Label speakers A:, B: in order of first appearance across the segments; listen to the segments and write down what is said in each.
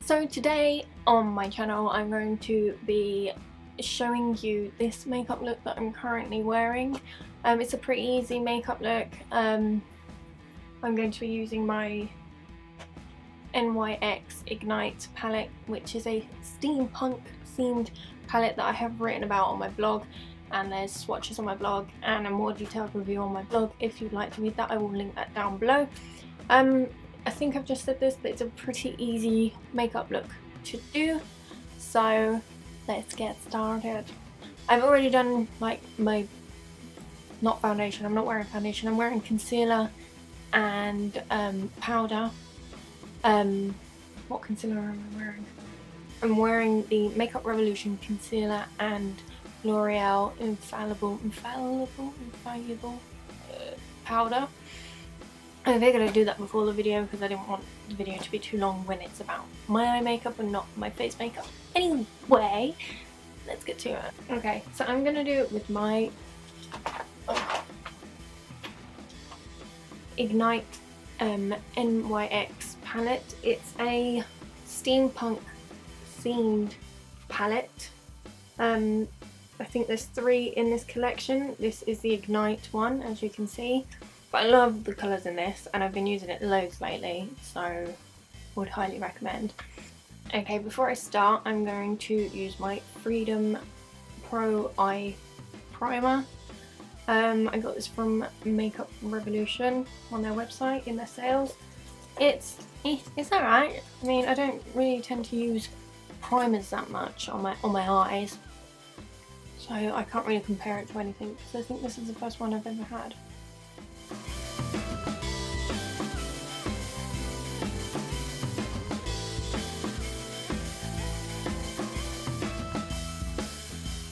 A: So today on my channel I'm going to be showing you this makeup look that I'm currently wearing. It's a pretty easy makeup look. I'm going to be using my NYX Ignite palette, which is a steampunk themed palette that I have written about on my blog, and there's swatches on my blog and a more detailed review on my blog. If you'd like to read that, I will link that down below. I think I've just said this, but it's a pretty easy makeup look to do, so let's get started. I've already done like my, not foundation, I'm not wearing foundation, I'm wearing concealer and powder. What concealer am I wearing? I'm wearing the Makeup Revolution concealer and L'Oreal Infallible powder. I figured I'd do that before the video because I didn't want the video to be too long when it's about my eye makeup and not my face makeup. Anyway, let's get to it. Okay, so I'm gonna do it with my Ignite NYX palette. It's a steampunk themed palette. I think there's 3 in this collection. This is the Ignite one, as you can see. But I love the colours in this, and I've been using it loads lately, so would highly recommend. Okay, before I start, I'm going to use my Freedom Pro Eye Primer. I got this from Makeup Revolution on their website in their sales. It's alright. I mean, I don't really tend to use primers that much on my eyes, so I can't really compare it to anything, because I think this is the first one I've ever had.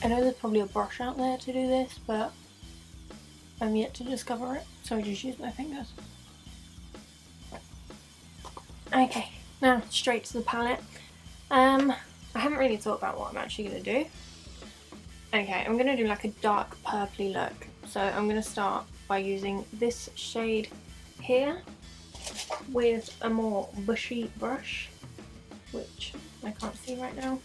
A: I know there's probably a brush out there to do this, but I'm yet to discover it, so I just use my fingers. Okay, now straight to the palette. I haven't really thought about what I'm actually going to do. Okay, I'm going to do like a dark purpley look. So I'm going to start by using this shade here with a more bushy brush, which I can't see right now.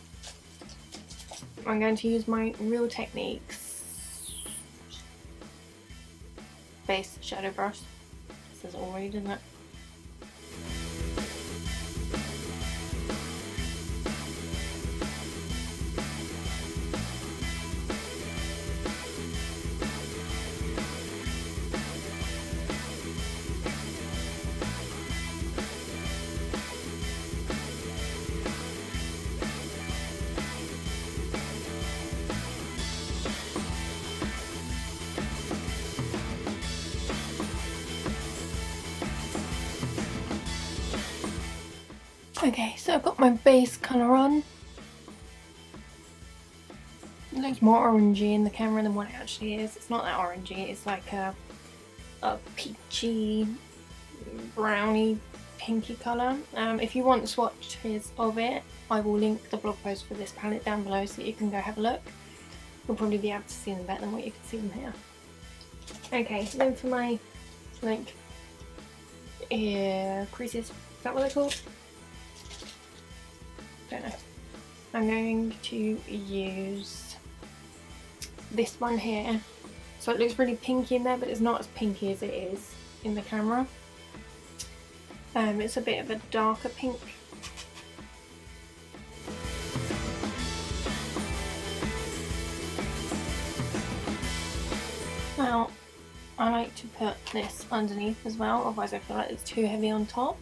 A: I'm going to use my Real Techniques base shadow brush. This says it already, doesn't it? Okay, so I've got my base colour on. It looks more orangey in the camera than what it actually is. It's not that orangey, it's like a peachy, browny, pinky colour. If you want swatches of it, I will link the blog post for this palette down below so that you can go have a look. You'll probably be able to see them better than what you can see them here. Okay, then for my like ear creases, is that what they're called? Don't know. I'm going to use this one here. So it looks really pinky in there, but it's not as pinky as it is in the camera. It's a bit of a darker pink. Now, I like to put this underneath as well, otherwise I feel like it's too heavy on top.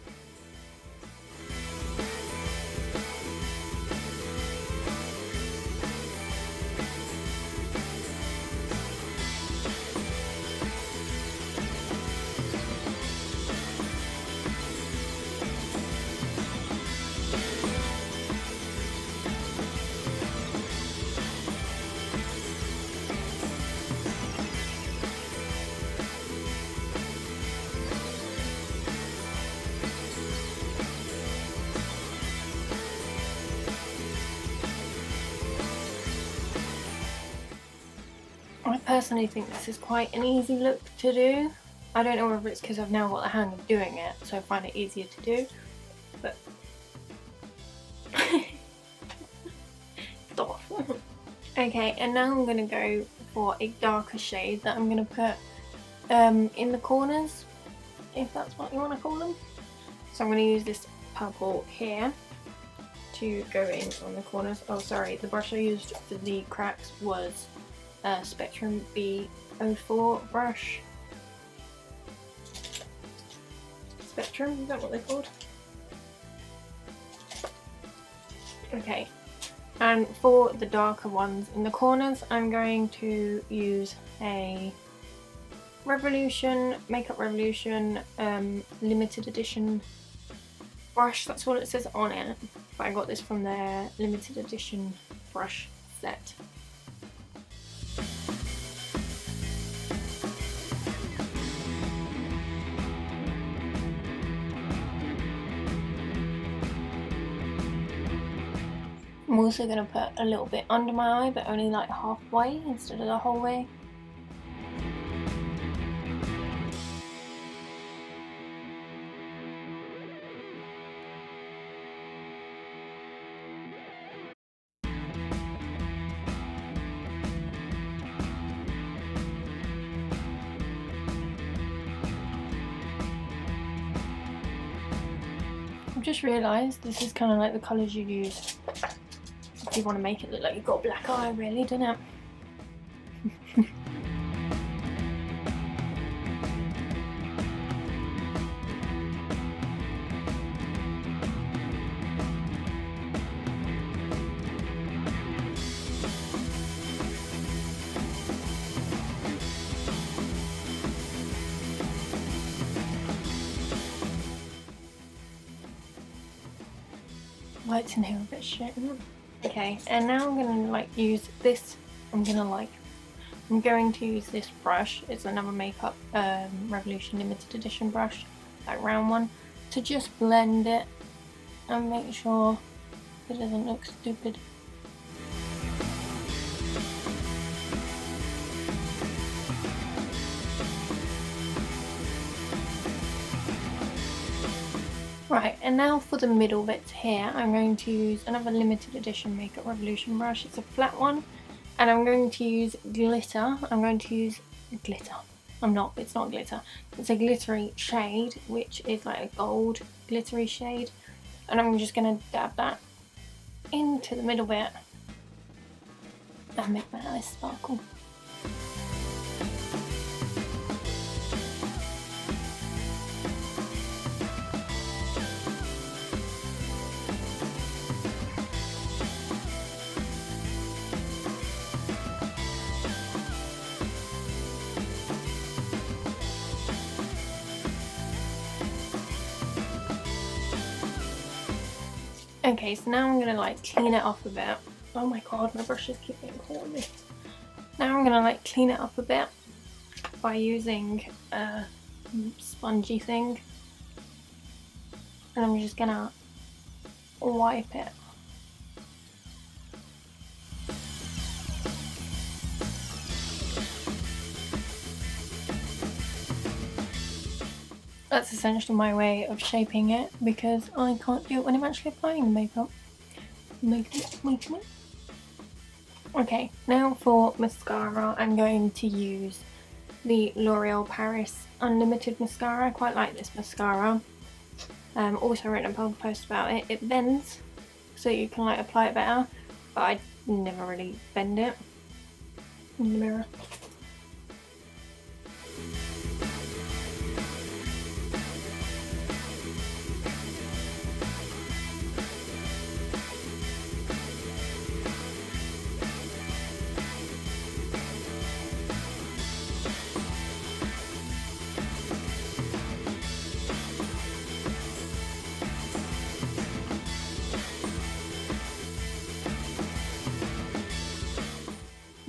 A: I personally think this is quite an easy look to do. I don't know whether it's because I've now got the hang of doing it, so I find it easier to do. But Okay, and now I'm going to go for a darker shade that I'm going to put in the corners, if that's what you want to call them. So I'm going to use this purple here to go in on the corners. Oh sorry, the brush I used for the cracks was Spectrum B04 brush. Spectrum, is that what they're called? Okay, and for the darker ones in the corners, I'm going to use a Makeup Revolution limited edition brush. That's what it says on it, but I got this from their limited edition brush set. I'm also going to put a little bit under my eye, but only like halfway instead of the whole way. I've just realised this is kind of like the colours you use if you want to make it look like you've got a black eye, really, don't it? Lights in here are a bit shit, isn't it? Okay, and now I'm gonna like use this. I'm going to use this brush. It's another Makeup Revolution limited edition brush, that round one, to just blend it and make sure it doesn't look stupid. Right, and now for the middle bits here, I'm going to use another limited edition Makeup Revolution brush. It's a flat one, and I'm going to use glitter. I'm going to use glitter. It's not glitter. It's a glittery shade, which is like a gold glittery shade. And I'm just going to dab that into the middle bit and make my eyes sparkle. Okay, so now I'm gonna like clean it up a bit. Oh my god, my brushes keep getting caught on me. Now I'm gonna like clean it up a bit by using a spongy thing, and I'm just gonna wipe it. That's essentially my way of shaping it, because I can't do it when I'm actually applying the makeup. Okay, now for mascara, I'm going to use the L'Oreal Paris Unlimited mascara. I quite like this mascara. Also written a blog post about it. It bends, so you can like apply it better, but I never really bend it in the mirror.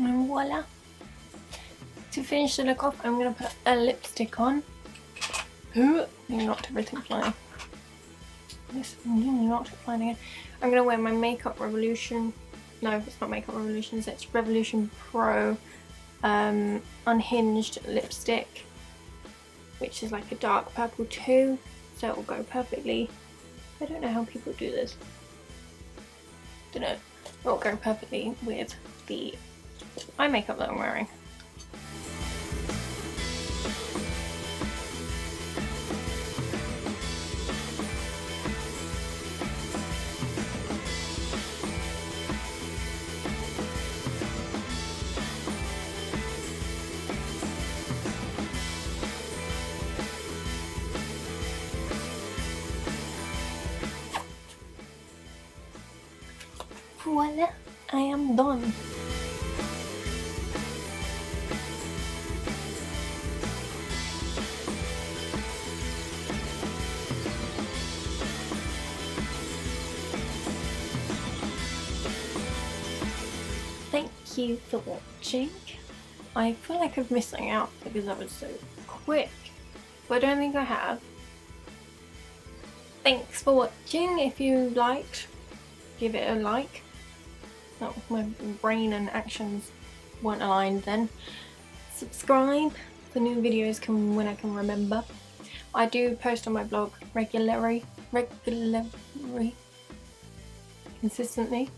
A: And voila! To finish the look off, I'm going to put a lipstick on. Ooh, nearly knocked everything flying. This nearly knocked it flying again. I'm going to wear my Makeup Revolution. No, it's not Makeup Revolution, it's Revolution Pro unhinged lipstick, which is like a dark purple too, so it will go perfectly. I don't know how people do this. Don't know. It will go perfectly with the eye makeup that I'm wearing. Voila, I am done. Thank you for watching. I feel like I'm missing out because I was so quick, but I don't think I have. Thanks for watching. If you liked, give it a like. Oh, my brain and actions weren't aligned then. Subscribe. The new videos come when I can remember. I do post on my blog regularly, consistently,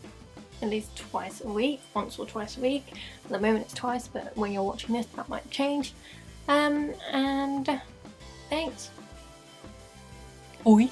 A: at least twice a week, once or twice a week. At the moment it's twice, but when you're watching this that might change. And thanks. Oi.